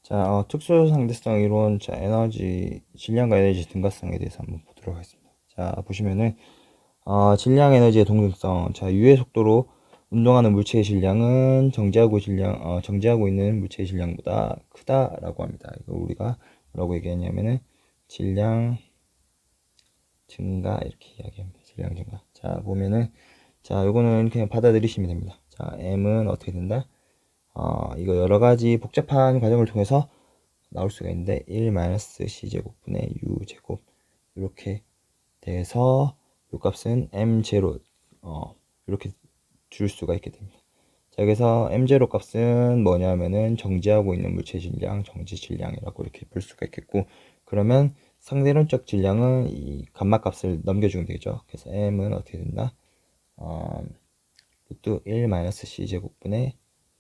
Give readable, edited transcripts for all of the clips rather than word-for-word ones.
자, 특수 상대성 이론, 자, 질량과 에너지 등가성에 대해서 한번 보도록 하겠습니다. 자, 보시면은, 질량 에너지의 동등성. 자, 유의 속도로 운동하는 물체의 질량은 정지하고 있는 물체의 질량보다 크다라고 합니다. 이거 우리가 뭐라고 얘기하냐면은, 질량 증가, 이렇게 이야기합니다. 질량 증가. 자, 보면은, 자, 요거는 그냥 받아들이시면 됩니다. 자, M은 어떻게 된다? 이거 여러 가지 복잡한 과정을 통해서 나올 수가 있는데 1-c제곱분의 u제곱 이렇게 돼서 이 값은 m0 이렇게 줄 수가 있게 됩니다. 자, 그래서 m0 값은 뭐냐면은 정지하고 있는 물체 질량, 정지 질량이라고 이렇게 볼 수가 있겠고, 그러면 상대론적 질량은 이 감마 값을 넘겨주면 되겠죠. 그래서 m은 어떻게 된다? 루트 1-c제곱분의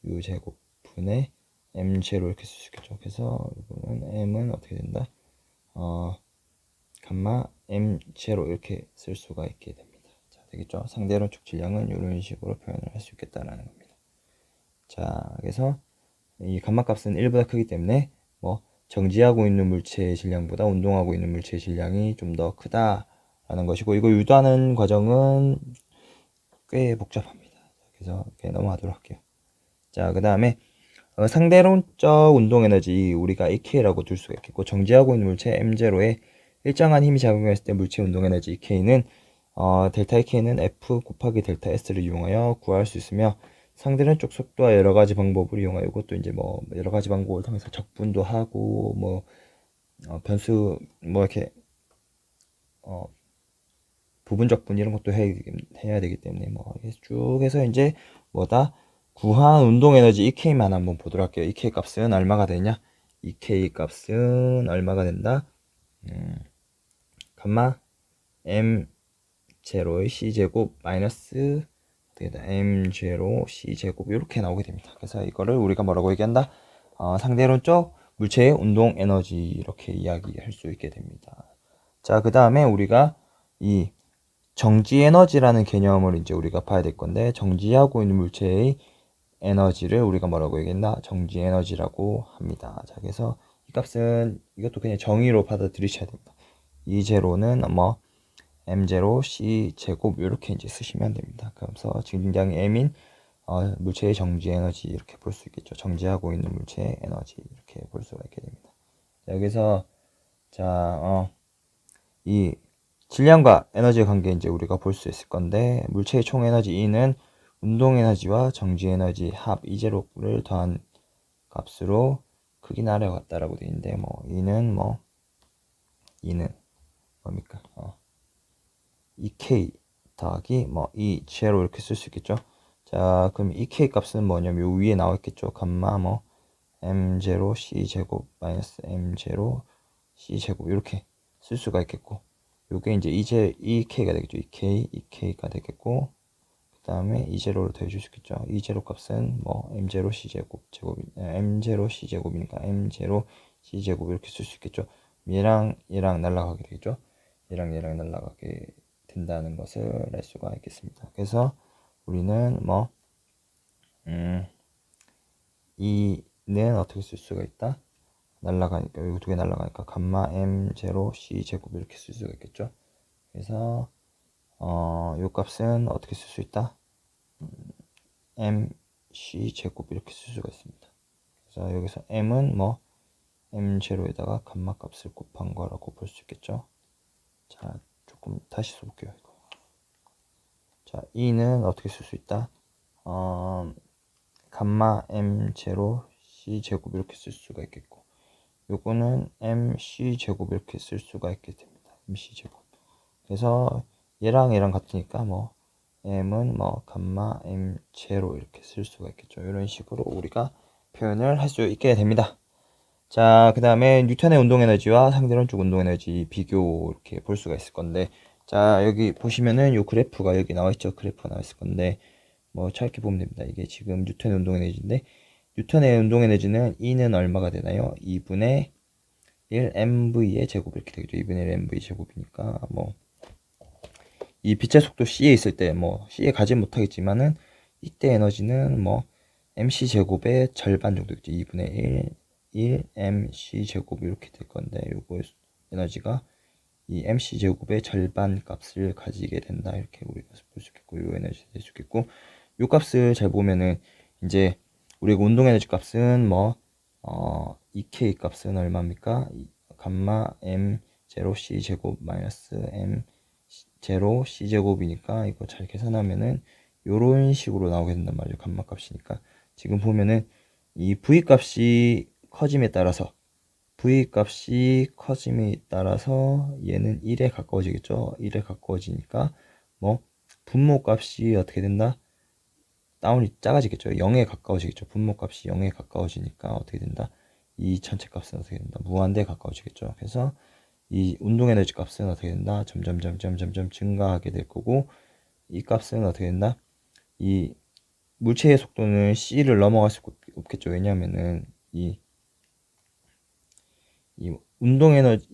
u제곱분의 m0 이렇게 쓸 수 있겠죠. 그래서 이거는 m은 어떻게 된다? 감마 m0 이렇게 쓸 수가 있게 됩니다. 자, 되겠죠? 상대론적 질량은 이런 식으로 표현을 할 수 있겠다라는 겁니다. 자, 그래서 이 감마 값은 1보다 크기 때문에 뭐 정지하고 있는 물체의 질량보다 운동하고 있는 물체의 질량이 좀 더 크다라는 것이고, 이거 유도하는 과정은 꽤 복잡합니다. 그래서 그냥 넘어가도록 할게요. 자, 그 다음에 상대론적 운동 에너지 우리가 EK라고 둘 수가 있겠고, 정지하고 있는 물체 M0에 일정한 힘이 작용했을 때 물체 운동 에너지 EK는 델타 EK는 F 곱하기 델타 S를 이용하여 구할 수 있으며, 상대론적 속도와 여러 가지 방법을 이용하여 이것도 이제 뭐 여러 가지 방법을 통해서 적분도 하고 뭐 변수 뭐 이렇게 부분적분 이런 것도 해야 되기 때문에 뭐 쭉 해서 이제 뭐다 구한 운동 에너지 EK만 한번 보도록 할게요. EK 값은 얼마가 되냐? EK 값은 얼마가 된다? 감마 M0의 C제곱 마이너스 M0 C제곱 이렇게 나오게 됩니다. 그래서 이거를 우리가 뭐라고 얘기한다? 상대론적 물체의 운동 에너지 이렇게 이야기할 수 있게 됩니다. 자, 그 다음에 우리가 이 정지 에너지라는 개념을 이제 우리가 봐야 될 건데, 정지하고 있는 물체의 에너지를 우리가 뭐라고 얘기했나? 정지 에너지라고 합니다. 자, 그래서 이 값은 이것도 그냥 정의로 받아들이셔야 됩니다. 이 제로는 뭐 m0 c 제곱 이렇게 이제 쓰시면 됩니다. 그래서 질량이 m인 물체의 정지 에너지 이렇게 볼 수 있겠죠. 정지하고 있는 물체의 에너지 이렇게 볼 수가 있게 됩니다. 자, 여기서 이 질량과 에너지의 관계 이제 우리가 볼 수 있을 건데, 물체의 총 에너지 E는 운동 에너지와 정지 에너지 합 E제로를 더한 값으로 크기는 아래와 같다라고 되어 있는데, 뭐 E는 뭡니까? EK 더하기 뭐 E0 이렇게 쓸 수 있겠죠. 자, 그럼 EK 값은 뭐냐면 요 위에 나와 있겠죠. 감마 뭐 M0 C제곱 마이너스 M0 C제곱 이렇게 쓸 수가 있겠고, 요게 이제 EK가 되겠죠. EK가 되겠고, 그 다음에 E0로 더해줄 수 있겠죠. E0 값은 뭐 M0 C제곱이니까 M0 C제곱 이렇게 쓸 수 있겠죠. 얘랑 얘랑 날라가게 되겠죠. 얘랑 얘랑 날라가게 된다는 것을 알 수가 있겠습니다. 그래서 우리는 뭐 E는 어떻게 쓸 수가 있다? 날라가니까 여기 두 개 날라가니까 감마 M0 C제곱 이렇게 쓸 수가 있겠죠. 그래서 요 값은 어떻게 쓸 수 있다? M C제곱 이렇게 쓸 수가 있습니다. 그래서 여기서 M은 뭐 M0에다가 감마 값을 곱한 거라고 볼 수 있겠죠. 자, 조금 다시 써볼게요. 이거. 자, E는 어떻게 쓸 수 있다? 감마 M0 C제곱 이렇게 쓸 수가 있겠고, 요거는 MC 제곱 이렇게 쓸 수가 있게 됩니다. MC 제곱. 그래서 얘랑 얘랑 같으니까 뭐 m은 뭐 감마 m0 이렇게 쓸 수가 있겠죠. 이런 식으로 우리가 표현을 할 수 있게 됩니다. 자, 그 다음에 뉴턴의 운동에너지와 상대론적 운동에너지 비교 이렇게 볼 수가 있을 건데, 자, 여기 보시면은 요 그래프가 여기 나와 있죠. 그래프가 나와 있을 건데 뭐 짧게 보면 됩니다. 이게 지금 뉴턴의 운동에너지인데, 뉴턴의 운동에너지는 E는 얼마가 되나요? 2분의 1 mv의 제곱 이렇게 되겠죠. 2분의 1 mv 제곱이니까 뭐 이 빛의 속도 c에 있을 때 뭐 c에 가지 못하겠지만은 이때 에너지는 뭐 mc 제곱의 절반 정도겠죠. 2분의 1 1 mc 제곱 이렇게 될 건데, 요거 에너지가 이 mc 제곱의 절반 값을 가지게 된다, 이렇게 우리가 볼 수 있겠고, 요 에너지 될 수 있겠고, 요 값을 잘 보면은 이제 우리가 운동 에너지 값은 뭐 2k 값은 얼마입니까? 감마 m 제로 c 제곱 마이너스 m 제로 c 제곱이니까 이거 잘 계산하면은 요런 식으로 나오게 된단 말이죠. 감마 값이니까. 지금 보면은 이 v 값이 커짐에 따라서 얘는 1에 가까워지겠죠. 1에 가까워지니까 뭐 분모 값이 어떻게 된다? 다운이 작아지겠죠. 0에 가까워지겠죠. 분모 값이 0에 가까워지니까 어떻게 된다? 이 전체 값은 어떻게 된다? 무한대에 가까워지겠죠. 그래서 이 운동 에너지 값은 어떻게 된다? 점점 증가하게 될 거고, 이 값은 어떻게 된다? 이 물체의 속도는 c를 넘어갈 수 없겠죠. 왜냐하면은 이 운동 에너지,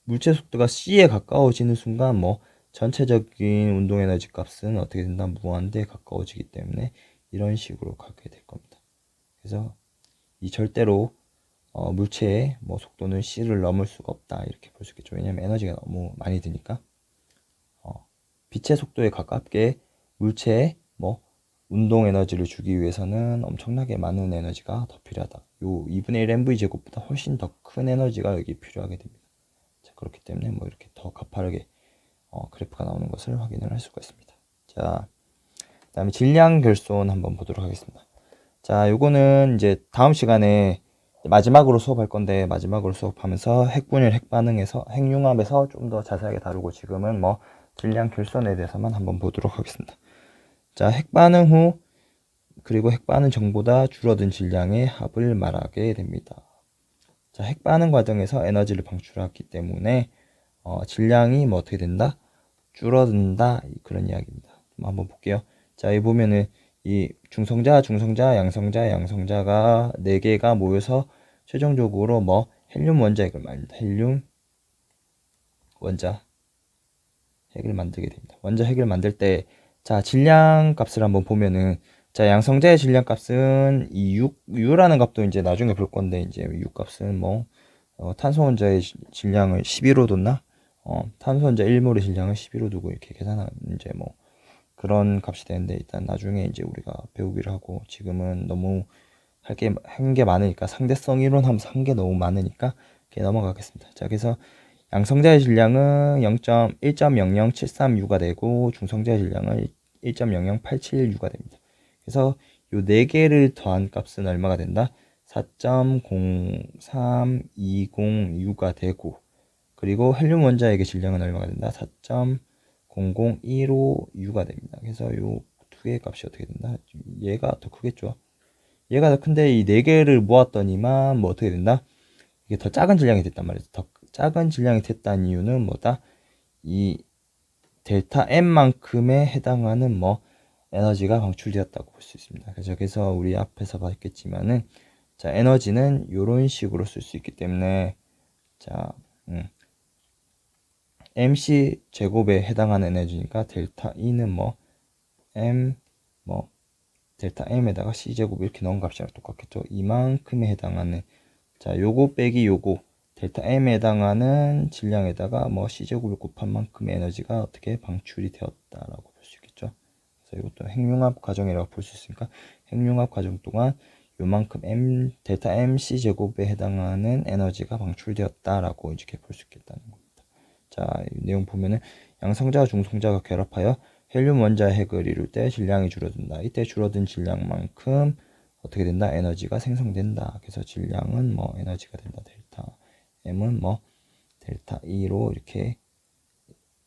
물체 속도가 c에 가까워지는 순간 뭐 전체적인 운동 에너지 값은 어떻게 된다? 무한대에 가까워지기 때문에 이런 식으로 가게 될 겁니다. 그래서 이 절대로 물체의 뭐 속도는 c를 넘을 수가 없다, 이렇게 볼 수 있겠죠. 왜냐하면 에너지가 너무 많이 드니까. 빛의 속도에 가깝게 물체에 뭐 운동 에너지를 주기 위해서는 엄청나게 많은 에너지가 더 필요하다. 요 2분의 1 mv 제곱보다 훨씬 더 큰 에너지가 여기 필요하게 됩니다. 자, 그렇기 때문에 뭐 이렇게 더 가파르게 그래프가 나오는 것을 확인을 할 수가 있습니다. 자, 그다음에 질량 결손 한번 보도록 하겠습니다. 자, 요거는 이제 다음 시간에 마지막으로 수업할 건데, 마지막으로 수업하면서 핵분열, 핵반응에서, 핵융합에서 좀 더 자세하게 다루고, 지금은 뭐 질량 결손에 대해서만 한번 보도록 하겠습니다. 자, 핵반응 후 그리고 핵반응 전보다 줄어든 질량의 합을 말하게 됩니다. 자, 핵반응 과정에서 에너지를 방출하기 때문에 질량이 뭐 어떻게 된다? 줄어든다, 그런 이야기입니다. 한번 볼게요. 자, 여기 보면은 이 중성자, 양성자가 4개가 모여서 최종적으로 뭐 헬륨 원자 핵을 만듭니다. 헬륨 원자 핵을 만들게 됩니다. 원자 핵을 만들 때, 자, 질량 값을 한번 보면은, 자, 양성자의 질량 값은 이 U라는 값도 이제 나중에 볼 건데, 이제 U 값은 뭐 탄소 원자의 질량을 11호 뒀나? 탄소 원자 1몰의 질량을 11호 두고 이렇게 계산하는 이제 뭐 그런 값이 되는데, 일단 나중에 이제 우리가 배우기로 하고, 지금은 너무 한 게 많으니까, 상대성 이론 하면서 한 게 너무 많으니까 이렇게 넘어가겠습니다. 자, 그래서 양성자의 질량은 1.00736가 되고, 중성자의 질량은 1.00876가 됩니다. 그래서 요 4개를 더한 값은 얼마가 된다? 4.03206가 되고, 그리고 헬륨 원자핵의 질량은 얼마가 된다? 4.00156가 됩니다. 그래서 요 두 개의 값이 어떻게 된다? 얘가 더 크겠죠. 얘가 더 큰데 이 4개를 모았더니만 뭐 어떻게 된다? 이게 더 작은 질량이 됐단 말이죠. 더 작은 질량이 됐다는 이유는 뭐다? 이 델타 M만큼에 해당하는 뭐 에너지가 방출되었다고 볼 수 있습니다. 그래서 우리 앞에서 봤겠지만은, 자, 에너지는 이런 식으로 쓸 수 있기 때문에, 자, mc 제곱에 해당하는 에너지니까 델타 E는 뭐 m 뭐 델타 m에다가 c 제곱 이렇게 넣은 값이랑 똑같겠죠. 이만큼에 해당하는, 자, 요거 빼기 요거 델타 m에 해당하는 질량에다가 뭐 c 제곱을 곱한 만큼의 에너지가 어떻게 방출이 되었다라고 볼 수 있겠죠. 그래서 이것도 핵융합 과정이라고 볼 수 있으니까, 핵융합 과정 동안 요만큼 델타 mc 제곱에 해당하는 에너지가 방출되었다라고 이렇게 볼 수 있겠다는 겁니다. 자, 이 내용 보면은 양성자와 중성자가 결합하여 헬륨 원자 핵을 이룰 때 질량이 줄어든다. 이때 줄어든 질량만큼 어떻게 된다? 에너지가 생성된다. 그래서 질량은 뭐 에너지가 된다. 델타 M은 뭐 델타 E로 이렇게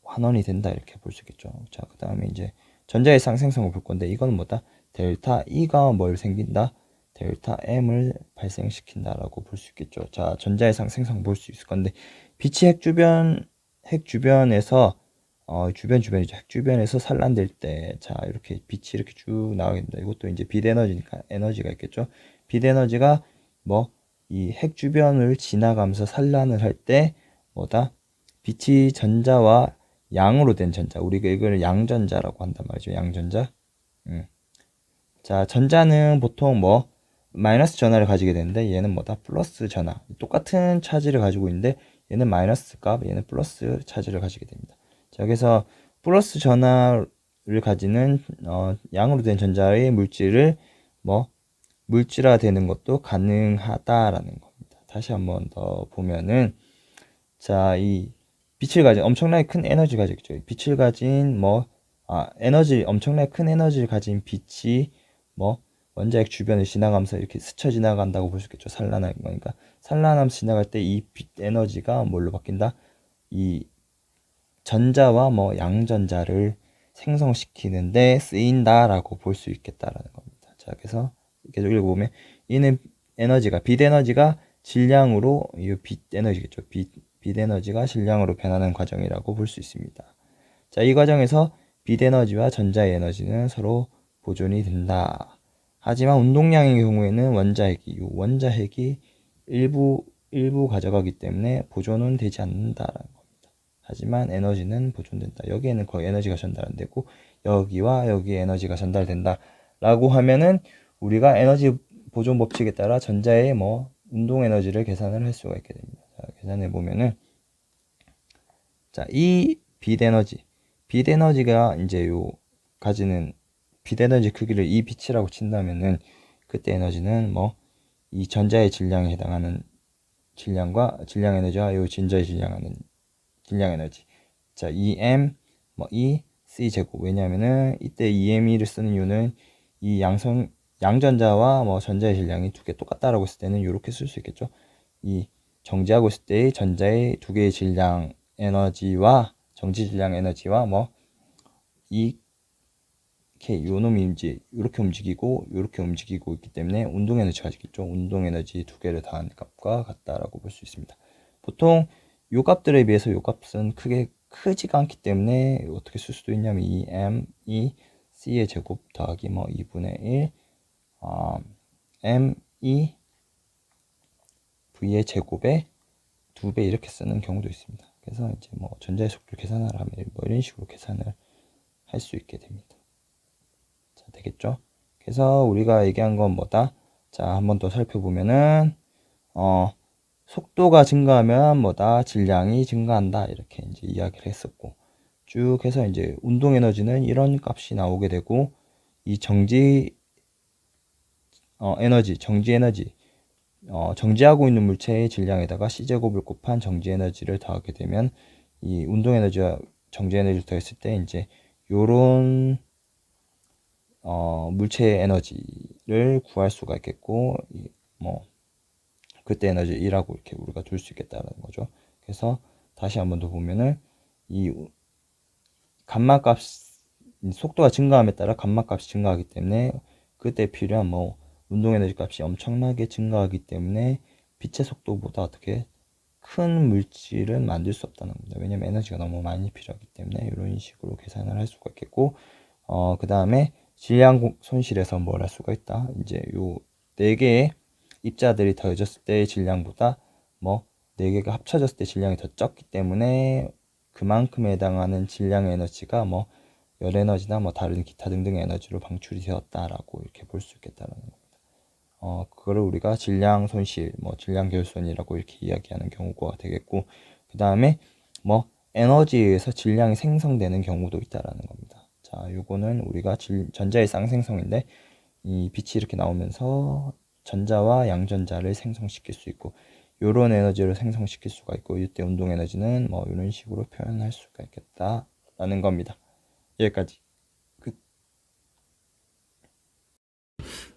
환원이 된다, 이렇게 볼 수 있겠죠. 자, 그 다음에 이제 전자의 상생성을 볼 건데, 이거는 뭐다? 델타 E가 뭘 생긴다? 델타 M을 발생시킨다라고 볼 수 있겠죠. 자, 전자의 상생성 볼 수 있을 건데, 빛이 핵 주변에서 주변이죠. 핵 주변에서 산란될 때, 자, 이렇게 빛이 이렇게 쭉 나가게 됩니다. 이것도 이제 빛 에너지니까 에너지가 있겠죠. 빛 에너지가 뭐 이 핵 주변을 지나가면서 산란을 할 때 뭐다? 빛이 전자와 양으로 된 전자, 우리가 이걸 양전자라고 한단 말이죠. 양전자. 자, 전자는 보통 뭐 마이너스 전하를 가지게 되는데 얘는 뭐다? 플러스 전하. 똑같은 차지를 가지고 있는데 얘는 마이너스 값, 얘는 플러스 차지를 가지게 됩니다. 자, 그래서 플러스 전하를 가지는 양으로 된 전자의 물질을 물질화되는 것도 가능하다라는 겁니다. 다시 한번 더 보면은 자, 이 빛을 가진 엄청나게 큰 에너지 가지겠죠. 빛을 가진 엄청나게 큰 에너지를 가진 빛이 원자핵 주변을 지나가면서 이렇게 스쳐 지나간다고 볼 수 있겠죠. 산란하는 거니까. 산란하면서 지나갈 때 이 빛 에너지가 뭘로 바뀐다? 이 전자와 양전자를 생성시키는데 쓰인다라고 볼 수 있겠다라는 겁니다. 자, 그래서 계속 읽어보면 이는 에너지가 빛 에너지가 질량으로 이 빛 에너지겠죠. 빛 에너지가 질량으로 변하는 과정이라고 볼 수 있습니다. 자, 이 과정에서 빛 에너지와 전자의 에너지는 서로 보존이 된다. 하지만 운동량의 경우에는 원자핵이 일부 가져가기 때문에 보존은 되지 않는다라는 겁니다. 하지만 에너지는 보존된다. 여기에는 거의 에너지가 전달 안 되고 여기와 여기에 에너지가 전달된다. 라고 하면은 우리가 에너지 보존 법칙에 따라 전자의 운동 에너지를 계산을 할 수가 있게 됩니다. 자, 계산해 보면은 자, 이 빛 에너지가 이제 가지는 빛 에너지 크기를 이 빛이라고 친다면은 그때 에너지는 이 전자의 질량에 해당하는 질량 에너지와 이 진저의 질량하는 질량 에너지. 자, EM E C 제곱. 왜냐하면은 이때 EME를 쓰는 이유는 이 양전자와 전자의 질량이 두 개 똑같다라고 했을 때는 이렇게 쓸 수 있겠죠. 이 정지하고 있을 때의 전자의 두 개의 질량 에너지와 정지 질량 에너지와 이렇게 요 놈이 이제 이렇게 움직이고 이렇게 움직이고 있기 때문에 운동 에너지가 가지겠죠. 운동 에너지 두 개를 더한 값과 같다라고 볼 수 있습니다. 보통 요 값들에 비해서 요 값은 크지가 않기 때문에 어떻게 쓸 수도 있냐면 이 M, E, C의 제곱 더하기 2분의 1 M, E, V의 제곱에 2배 이렇게 쓰는 경우도 있습니다. 그래서 이제 전자의 속도를 계산을 하면 이런 식으로 계산을 할 수 있게 됩니다. 자, 되겠죠? 그래서 우리가 얘기한 건 뭐다? 자, 한번 더 살펴보면은 속도가 증가하면 질량이 증가한다. 이렇게 이제 이야기를 했었고 쭉 해서 이제 운동 에너지는 이런 값이 나오게 되고 이 정지 에너지 정지하고 있는 물체의 질량에다가 C제곱을 곱한 정지 에너지를 더하게 되면 이 운동 에너지와 정지 에너지를 더했을 때 이제 요런 물체의 에너지를 구할 수가 있겠고 그때 에너지 1하고 이렇게 우리가 둘 수 있겠다는 거죠. 그래서 다시 한번 더 보면은 이 감마값 속도가 증가함에 따라 감마값이 증가하기 때문에 그때 필요한 운동 에너지 값이 엄청나게 증가하기 때문에 빛의 속도보다 어떻게 큰 물질은 만들 수 없다는 겁니다. 왜냐면 에너지가 너무 많이 필요하기 때문에 이런 식으로 계산을 할 수가 있겠고 그 다음에 질량 손실에서 뭘 할 수가 있다. 이제 요 4개의 입자들이 더해졌을 때의 질량보다 4개가 합쳐졌을 때 질량이 더 적기 때문에 그만큼에 해당하는 질량의 에너지가 열 에너지나 다른 기타 등등의 에너지로 방출이 되었다라고 이렇게 볼 수 있겠다는 겁니다. 그거를 우리가 질량 손실, 질량 결손이라고 이렇게 이야기하는 경우가 되겠고, 그 다음에 에너지에 의해서 질량이 생성되는 경우도 있다라는 겁니다. 자, 요거는 우리가 전자의 쌍생성인데 이 빛이 이렇게 나오면서 전자와 양전자를 생성시킬 수 있고 요런 에너지를 생성시킬 수가 있고 이때 운동 에너지는 이런 식으로 표현할 수가 있겠다라는 겁니다. 여기까지.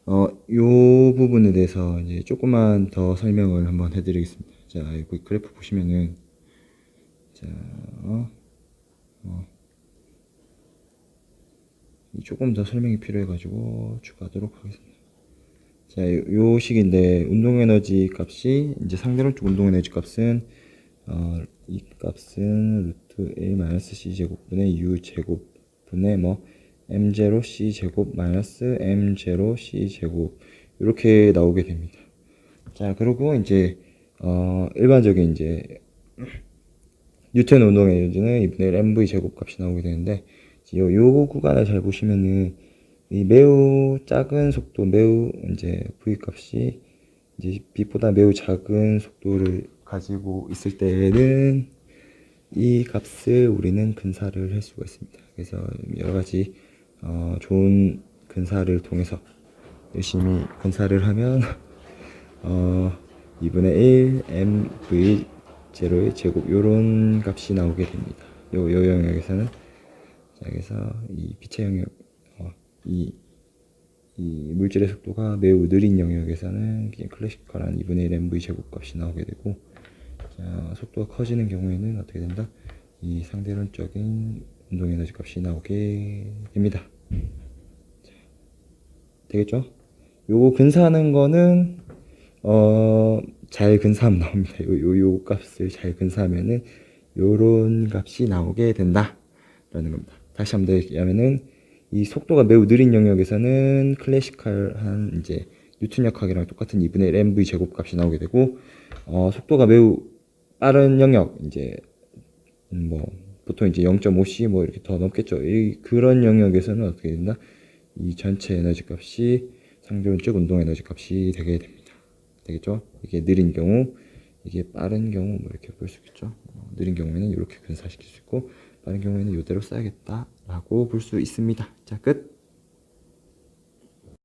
요 부분에 대해서 이제 조금만 더 설명을 한번 해드리겠습니다. 자, 여기 그래프 보시면은 자, 조금 더 설명이 필요해가지고 추가하도록 하겠습니다. 자, 요 식인데 운동 에너지 값이 이제 상대론적 운동 에너지 값은 이 값은 루트 a 마이너스 c 제곱분의 u 제곱분의 m0 c 제곱 마이너스 m0 c 제곱 이렇게 나오게 됩니다. 자, 그리고 이제 일반적인 이제 뉴턴 운동 에너지는 2분의 1 mv 제곱 값이 나오게 되는데 요 구간을 잘 보시면은 이 매우 작은 속도, 매우 이제 v 값이 이제 빛보다 매우 작은 속도를 가지고 있을 때는 이 값을 우리는 근사를 할 수가 있습니다. 그래서 여러 가지 좋은 근사를 통해서 열심히 근사를 하면 2분의 1 mv 제로의 제곱 요런 값이 나오게 됩니다. 요 영역에서는. 자, 그래서 이 빛의 영역, 이 물질의 속도가 매우 느린 영역에서는 그냥 클래시컬한 2분의 1 mv 제곱 값이 나오게 되고, 자, 속도가 커지는 경우에는 어떻게 된다? 이 상대론적인 운동 에너지 값이 나오게 됩니다. 자, 되겠죠? 요거 근사하는 거는 잘 근사하면 나옵니다. 요 값을 잘 근사하면은 요런 값이 나오게 된다 라는 겁니다. 다시 한번 더 얘기하면은 이 속도가 매우 느린 영역에서는 클래시컬한 이제 뉴턴 역학이랑 똑같은 2분의 1 mv 제곱 값이 나오게 되고, 속도가 매우 빠른 영역, 이제 뭐 보통 이제 0.5c 뭐 이렇게 더 넘겠죠. 그런 영역에서는 어떻게 된다? 이 전체 에너지 값이 상대론적 운동 에너지 값이 되게 됩니다. 되겠죠? 이게 느린 경우, 이게 빠른 경우 뭐 이렇게 볼 수 있겠죠. 느린 경우에는 이렇게 근사시킬 수 있고, 빠른 경우에는 이대로 써야겠다라고 볼 수 있습니다. 자, 끝.